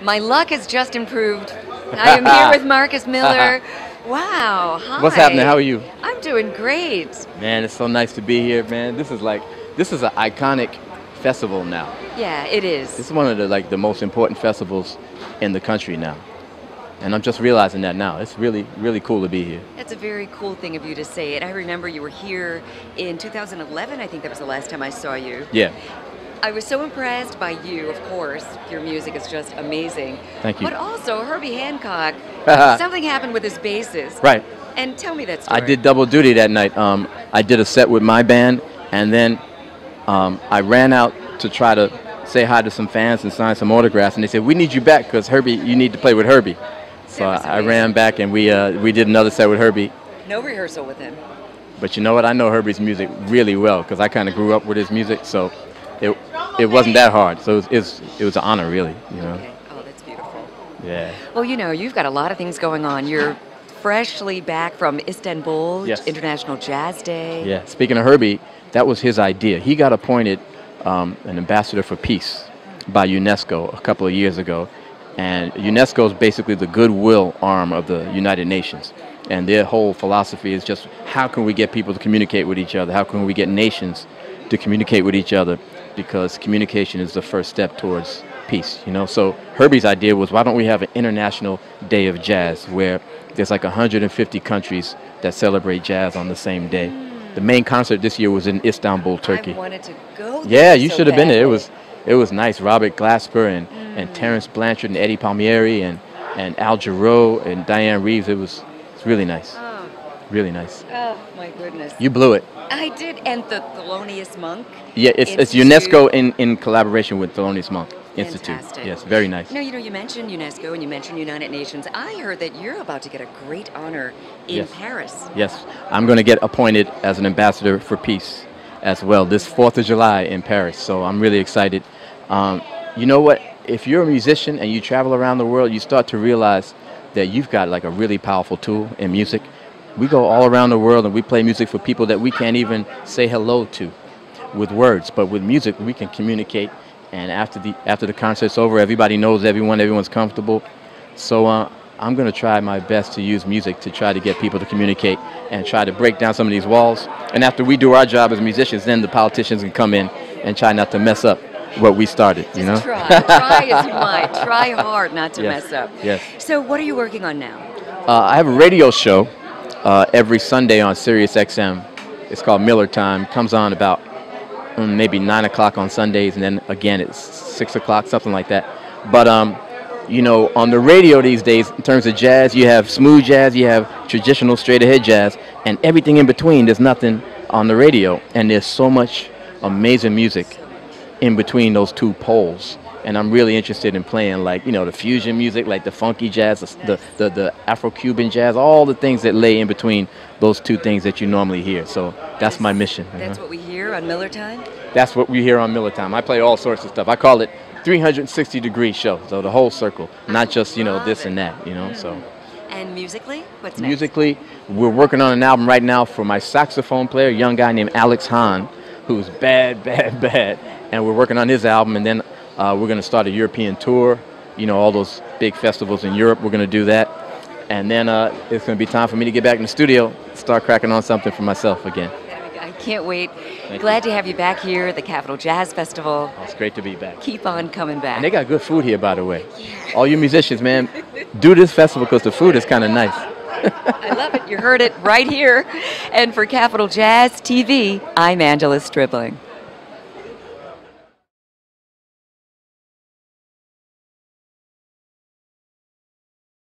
My luck has just improved. I am here with Marcus Miller. Wow, hi. What's happening? How are you? I'm doing great. Man, it's so nice to be here, man. This is an iconic festival now. Yeah, it is. This is one of the most important festivals in the country now. And I'm just realizing that now. It's really, really cool to be here. That's a very cool thing of you to say. And I remember you were here in 2011. I think that was the last time I saw you. Yeah. I was so impressed by you, of course. Your music is just amazing. Thank you. But also, Herbie Hancock, something happened with his basses. Right. And tell me that story. I did double duty that night. I did a set with my band, and then I ran out to try to say hi to some fans and sign some autographs, and they said, "We need you back because Herbie, you need to play with Herbie." So I ran back, and we did another set with Herbie. No rehearsal with him. But you know what? I know Herbie's music really well because I kind of grew up with his music, so it wasn't that hard. So it was an honor, really. You know. Okay. Oh, that's beautiful. Yeah. Well, you know, you've got a lot of things going on. You're freshly back from Istanbul, Yes. International Jazz Day. Yeah. Speaking of Herbie, that was his idea. He got appointed an ambassador for peace by UNESCO a couple of years ago. And UNESCO is basically the goodwill arm of the United Nations. And their whole philosophy is just how can we get people to communicate with each other? How can we get nations to communicate with each other? Because communication is the first step towards peace, you know? So Herbie's idea was, why don't we have an international day of jazz where there's like 150 countries that celebrate jazz on the same day. The main concert this year was in Istanbul, Turkey. I wanted to go there. Yeah, you so should have been there. badly. It was nice. Robert Glasper and Terrence Blanchard and Eddie Palmieri and Al Jarreau and Diane Reeves. It's really nice. Oh, Really nice. oh, my goodness. You blew it. I did. And the Thelonious Monk. Yeah, it's Institute. UNESCO in collaboration with Thelonious Monk Institute. Fantastic. Yes, very nice. Now, you know, you mentioned UNESCO and you mentioned United Nations. I heard that you're about to get a great honor in Yes. Paris. Yes, I'm going to get appointed as an ambassador for peace as well this 4th of July in Paris. So I'm really excited. You know what? If you're a musician and you travel around the world, you start to realize that you've got like a really powerful tool in music. We go all around the world and we play music for people that we can't even say hello to with words. But with music, we can communicate. And after the concert's over, everybody knows everyone, everyone's comfortable. So I'm going to try my best to use music to try to get people to communicate and try to break down some of these walls. And after we do our job as musicians, then the politicians can come in and try not to mess up what we started, you know? Try as you might. Try hard not to Yes. mess up. Yes. So what are you working on now? I have a radio show every Sunday on Sirius XM. It's called Miller Time. Comes on about maybe 9 o'clock on Sundays, and then again it's 6 o'clock, something like that. But you know, on the radio these days, in terms of jazz, you have smooth jazz, you have traditional straight-ahead jazz, and everything in between. There's nothing on the radio, and there's so much amazing music in between those two poles. And I'm really interested in playing, like, you know, the fusion music, like the funky jazz, the Afro-Cuban jazz, all the things that lay in between those two things that you normally hear. So that's my mission. That's what we hear on Miller Time? That's what we hear on Miller Time. I play all sorts of stuff. I call it 360-degree show, so the whole circle, not just, you know, this and that, you know. So And musically? What's next? musically, we're working on an album right now for my saxophone player, a young guy named Alex Hahn, who's bad, bad, bad. And we're working on his album, and then we're going to start a European tour, you know, all those big festivals in Europe. We're going to do that. And then it's going to be time for me to get back in the studio, start cracking on something for myself again. I can't wait. Thank Glad to have you back here at the Capitol Jazz Festival. Oh, it's great to be back. Keep on coming back. And they got good food here, by the way. All you musicians, man, do this festival because the food is kind of nice. I love it. You heard it right here. And for Capitol Jazz TV, I'm Angela Stribling.